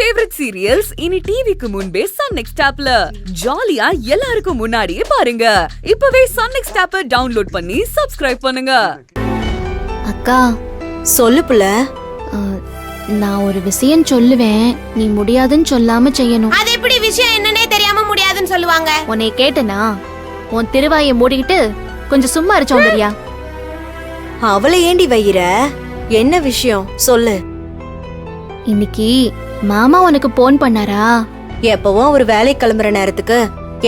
Favourite serials இனி டிவிக்கு முன்பே சன் நெக்ஸ்ட் ஆப்ல ஜாலியா எல்லாருக்கும் முன்னாடியே பாருங்க. இப்பவே சன் நெக்ஸ்ட் ஆப்பை டவுன்லோட் பண்ணி சப்ஸ்கிரைப் பண்ணுங்க. அக்கா சொல்லு புள்ள. நான் ஒரு விஷயம் சொல்லுவேன், நீ முடியாதுன்னு சொல்லாம செய்யணும். அது எப்படி விஷயம் என்னன்னே தெரியாம முடியாதுன்னு சொல்லுவாங்க? உன்னை கேட்டனா உன் திருவாயை மூடிக்கிட்டு கொஞ்சம் சும்மா இருச்சோம்பரியா. அவளை ஏண்டி வையிற? என்ன விஷயம் சொல்லு. இன்னைக்கு மாமா உனக்கு போன் பண்ணாரா? எப்பவும் அவர் வேலை கிளம்புற நேரத்துக்கு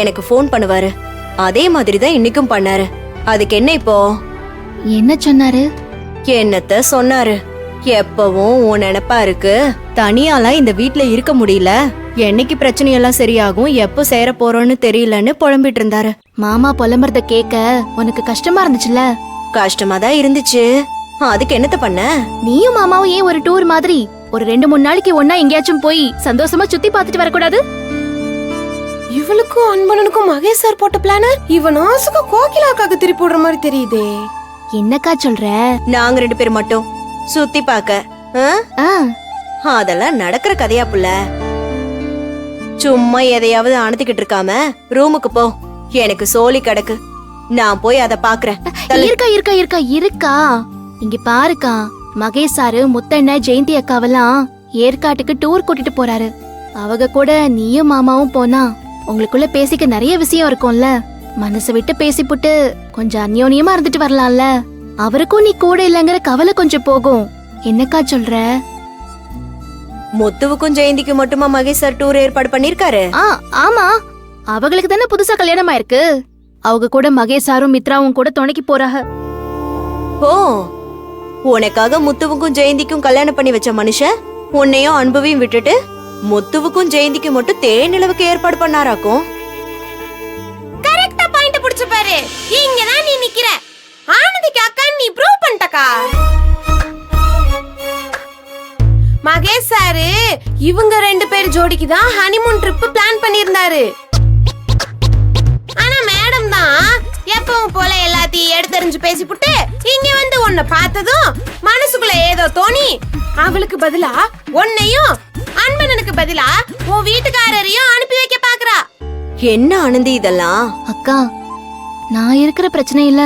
எனக்கு போன் பண்ணுவாரு. அதே மாதிரிதான் இன்னைக்கும் பண்ணாரு. அதுக்கு என்ன இப்போ? என்ன சொன்னாரு? என்னத்த சொன்னாரு? எப்பவும் உன் நினைப்பா இருக்கு, தனியாலாம் இந்த வீட்ல இருக்க முடியல, என்னைக்கு பிரச்சனையெல்லாம் சரியாகும், எப்போ சேர போறோம்னு தெரியலன்னு புலம்பிட்டு இருந்தாரு. மாமா புலம்புறத கேட்க உனக்கு கஷ்டமா இருந்துச்சுல? கஷ்டமா தான் இருந்துச்சு. அதுக்கு என்னத்த பண்ண? நீயும் மாமாவும் ஏன் ஒரு டூர் மாதிரி ஒரு 2-3 நாளைக்கு ஒன்னா எங்கேயாச்சும் போய் சந்தோஷமா சுத்தி பார்த்துட்டு வரக்கூடாது? இவளுக்கும் அன்பனுக்கும் மகேஷ் சார் போட்ட பிளான இவன் ஆசுக்கு கோகிலாக்காக திருப்பி போடுற மாதிரி தெரியுதே. என்னக்கா சொல்ற? நாங்க 2 பேர் மட்டும் சுத்தி பாக்க அதெல்லாம் நடக்கிற கதையா புள்ள? சும்மா எதையாவது அனுத்திக்கிட்டு இருக்காம ரூமுக்கு போ. எனக்கு சோலி கிடக்கு, நான் போய் அத பாக்குறேன். இருக்கா இருக்கா இருக்கா இருக்கா இங்க பாருக்கா, மகேஷ் சாரு முத்தண்ண ஜெயந்தி அக்காவெல்லாம் ஏற்காட்டுக்கு டூர் கூட்டிட்டு போறாரு. அவங்க கூட நீயும் மாமாவும் போனா உங்களுக்குள்ள பேசிக்க நிறைய விஷயம் இருக்கும்ல. மனசு விட்டு பேசிப்புட்டு கொஞ்சம் அந்யோன்யமா இருந்துட்டு வரலாம்ல. அவருக்கும் நீ கூட இல்லங்கிற கவலை கொஞ்சம் போகும். என்னக்கா சொல்ற? முத்துவுக்கும் ஜெயந்திக்கும் மட்டுமா மகேஷ் சார் டூர் ஏற்பாடு பண்ணிருக்காரு? ஆமா, அவங்களுக்கு தானே புதுசா கல்யாணம் ஆயிருக்கு. அவங்க கூட மகேஷ் சாரும் மித்ராவும் கூட துணைக்கு போறாங்க. ஓ, உனக்காக முத்துவுக்கும் ஜெயந்திக்கும் கல்யாணம் பண்ணி வச்ச மனுஷன் உன்னையும் அன்புவையும் விட்டுட்டு முத்துவுக்கும் ஜெயந்திக்கும் மட்டும் தேனிலவுக்கு ஏற்பாடு பண்ணாராக்கும். கரெக்ட்டா பாயிண்ட் புடிச்சு பாரு. இங்கதான் நீ நிக்கிற. ஆனந்திக்கு அக்கா நீ ப்ரூவ் பண்ணிட்டக்கா. மகேஷ் சாரு இவங்க 2 பேர் ஜோடிக்கு தான் ஹனிமூன் ட்ரிப் பிளான் பண்ணிருந்தாரு. ஆனா மேடம் தான் எப்பவும் போல எல்லாத்தையும் எடுத்தறிஞ்சு பேசிப்புட்டு இங்க வந்து உன்னை பார்த்ததும் மனசுக்குள்ள ஏதோ தோணி அவளுக்கு பதிலா உன்னையும் அன்பனனுக்கு பதிலா உன் வீட்டுக்காரரையும் அனுப்பி வைக்க பாக்குறா. என்ன ஆனந்தி இதெல்லாம்? அக்கா, நான் இருக்கிற பிரச்சனை இல்ல.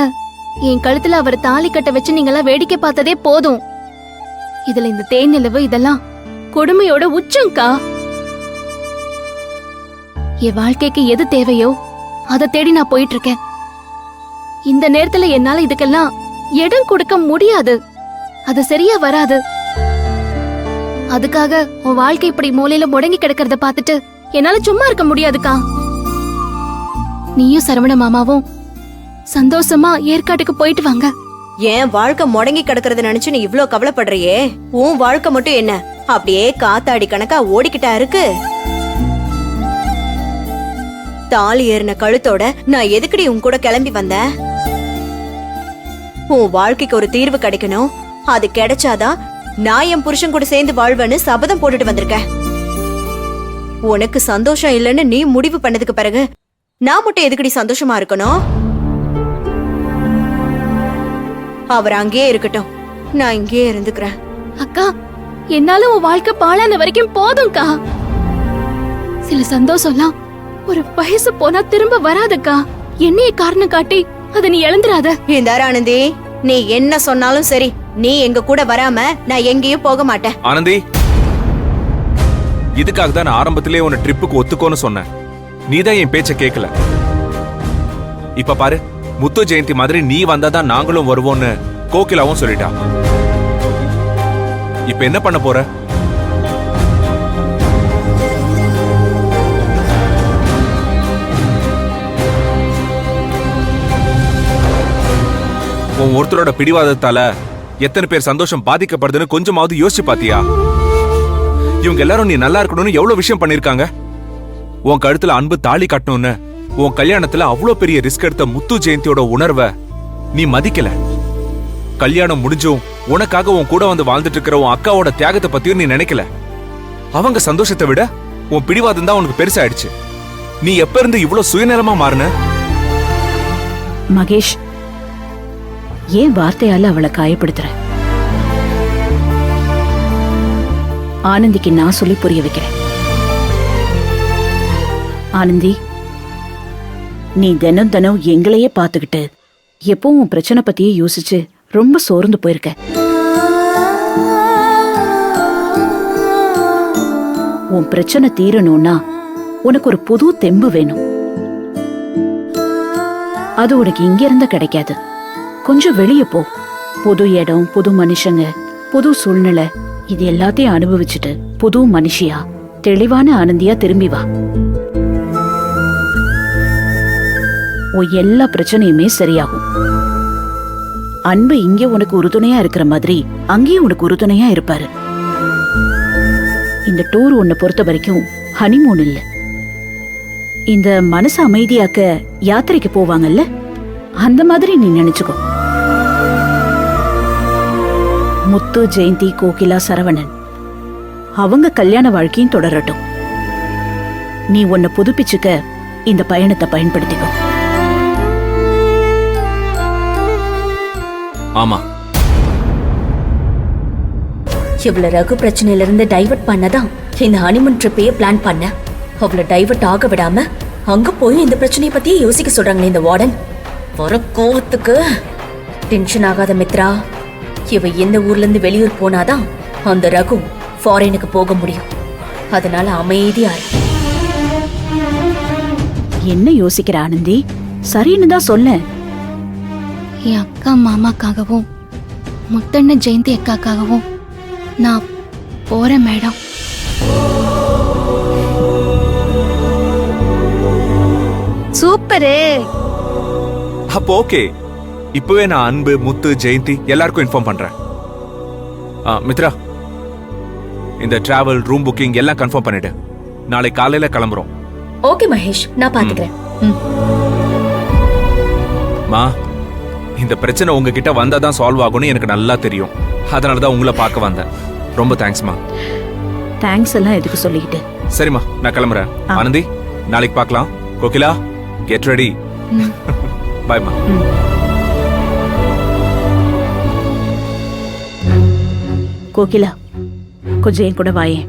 என் கழுத்துல அவர் தாலி கட்ட வச்சு நீங்களாம் வேடிக்கை பார்த்ததே போதும். இதுல இந்த தேனிலவு இதெல்லாம் கொடுமையோட உச்சங்கா. என் வாழ்க்கைக்கு எது தேவையோ அதை தேடி நான் போயிட்டு இருக்கேன். இந்த நேரத்துல என்னால இதுக்கெல்லாம் இடம் கொடுக்க முடியாது. அது சரியா வராது. அதுக்காக உன் வாழ்க்கை இப்படி மூலையில முடங்கி கிடக்கிறத பாத்துட்டு என்னால சும்மா இருக்க முடியாதுக்கா. நீயும் சரவண மாமாவும் சந்தோஷமா ஏற்காட்டுக்கு போயிட்டு வாங்க. என் வாழ்க்கை முடங்கி கிடக்கிறத நினைச்சு நீ இவ்ளோ கவலைப்படுறியே, உன் வாழ்க்கை மட்டும் என்ன அப்படியே காத்தாடி கணக்கா ஓடிக்கிட்டா இருக்கு? தாலி ஏறின கழுத்தோட நான் எதுக்கடி உன் கூட கிளம்பி வந்தேன்? உன் வாழ்க்கைக்கு ஒரு தீர்வு கிடைக்கணும். அது கிடைச்சாதான் நான் என் புருஷன் கூட சேர்ந்து வாழ்வேன்னு சபதம் போட்டுட்டு வந்திருக்கேன். உனக்கு சந்தோஷம் இல்லைன்னு நீ முடிவு பண்ணதுக்கு பிறகு நான் மட்டும் எதுக்கடி சந்தோஷமா இருக்கணும்? அவர் அங்கேயே இருக்கட்டும், நான் இங்கேயே இருந்துக்கிறேன். அக்கா, என்னால உன் வாழ்க்கை பாழான வரைக்கும் போதும்க்கா. சில சந்தோஷம்லாம் ஒரு வயசு போனா திரும்ப வராதுக்கா. என்னைய காரணம் காட்டி அதை நீ இழந்துராத. இந்த ஆனந்தி, நீ என்ன சொன்னாலும் சரி, நீ எங்க கூட வராம நான் எங்கேயும் போக மாட்டேன். ஆனந்தி, இதுக்காக தான் நான் ஆரம்பத்திலே உன்னை ட்ரிப்புக்கு ஒத்துக்கோன்னு சொன்னேன். நீதான் என் பேச்ச கேட்கல. இப்ப பாரு, முத்து ஜெயந்தி மாதிரி நீ வந்தாதான் நாங்களும் வருவோம்னு கோகிலாவும் சொல்லிட்டா. இப்ப என்ன பண்ண போற? உன் ஒருத்தரோட பிடிவாதத்தால எத்தனை பேர் சந்தோஷம் பாதிக்கப்படுதுன்னு கொஞ்சமாவது யோசிச்சு பாத்தியா? இவங்க எல்லாரும் நீ நல்லா இருக்கணும்னு எவ்வளவு விஷயம் பண்ணிருக்காங்க. உன் கழுத்துல அன்பு தாலி கட்டணும்னு உன் கல்யாணத்துல அவ்வளவு பெரிய ரிஸ்க் எடுத்த முத்து ஜெயந்தியோட உணர்வை நீ மதிக்கல. கல்யாணம் முடிஞ்சும் உனக்காக உன் கூட வந்து வாழ்ந்துட்டு இருக்கிற உன் அக்காவோட தியாகத்தை பத்தியும் நீ நினைக்கல. அவங்க சந்தோஷத்தை விட உன் பிடிவாதம் தான் உனக்கு பெருசாயிடுச்சு. நீ எப்ப இருந்து இவ்வளவு சுயநலமா மாறின? மகேஷ், ஏன் வார்த்தையால அவளை காயப்படுத்துற? ஆனந்திக்கு நான் சொல்லி புரிய வைக்கிறேன். ஆனந்தி, நீ தினம் தினம் எங்களையே பார்த்துக்கிட்டு எப்பவும் உன் பிரச்சனை பத்தியே யோசிச்சு ரொம்ப சோர்ந்து போயிருக்க. உன் பிரச்சனை தீரணும்னா உனக்கு ஒரு புது தெம்பு வேணும். அது உனக்கு இங்க இருந்து கிடைக்காது. கொஞ்சம் வெளியே போ. புது இடம், புது மனுஷங்க, புது சூழ்நிலை, இது எல்லாத்தையும் அனுபவிச்சுட்டு புது மனுஷியா தெளிவான ஆனந்தியா திரும்பி வா. உன் எல்லா பிரச்சனையுமே சரியாகும். அன்பு இங்க உனக்கு உறுதுணையா இருக்கிற மாதிரி அங்கேயும் உனக்கு உறுதுணையா இருப்பாரு. இந்த டூர் உன்னை பொறுத்த வரைக்கும் ஹனிமூன் இல்ல. இந்த மனசு அமைதியாக்க யாத்திரைக்கு போவாங்கல்ல, அந்த மாதிரி நீ நினைச்சுக்கோ. முத்து, ஜெயந்தி, கோகிலா, சரவணன் அவங்க கல்யாண வாழ்க்கையும் தொடரட்டும். நீ உன்னை புதுப்பிச்சுக்க இந்த பயணத்தை பயன்படுத்திக்கோ. ஆமா, இவ்வளவு ரகு பிரச்சனையில இருந்து டைவர்ட் பண்ணதான் இந்த ஹனிமூன் ட்ரிப்பையே பிளான் பண்ண. அவளை டைவர்ட் ஆக விடாம அங்க போய் இந்த பிரச்சனையை பத்தியே யோசிக்க சொல்றாங்களே இந்த வார்டன். வர கோவத்துக்கு டென்ஷன் ஆகாத மித்ரா. இவ எந்த ஊர்ல இருந்து வெளியூர் போனாதான் அந்த ரகு ஃபாரினுக்கு போக முடியும். அதனால அமைதியா இரு. என்ன யோசிக்கிற ஆனந்தி? சரின்னு தான் சொல்ல. என் அக்கா மாமாக்காகவும் முத்தண்ண ஜெயந்தி அக்காக்காகவும் நான் போறேன் மேடம். சூப்பரு. அப்போ ஓகே. இப்பவே நான் அன்பு, முத்து, ஜெயந்தி எல்லாருக்கும் இன்ஃபார்ம் பண்றேன். மித்ரா, இந்த டிராவல், ரூம் புக்கிங் எல்லாம் கன்ஃபார்ம் பண்ணிடு. நாளை காலையில கிளம்புறோம். ஓகே மகேஷ், நான் பாத்துக்கிறேன். மா, இந்த பிரச்சனை உங்ககிட்ட வந்தாதான் சால்வ் ஆகும்னு எனக்கு நல்லா தெரியும். அதனாலதான் உங்களை பார்க்க வந்தேன். ரொம்ப தேங்க்ஸ்மா. தேங்க்ஸ் எல்லாம் எதுக்கு சொல்லிக்கிட்டு. சரிம்மா, நான் கிளம்புறேன். ஆனந்தி, நாளைக்கு பார்க்கலாம். Kokila, get ready. பாய்மா. கோகிலா, கொஞ்சம் என் கூட வாயேன்.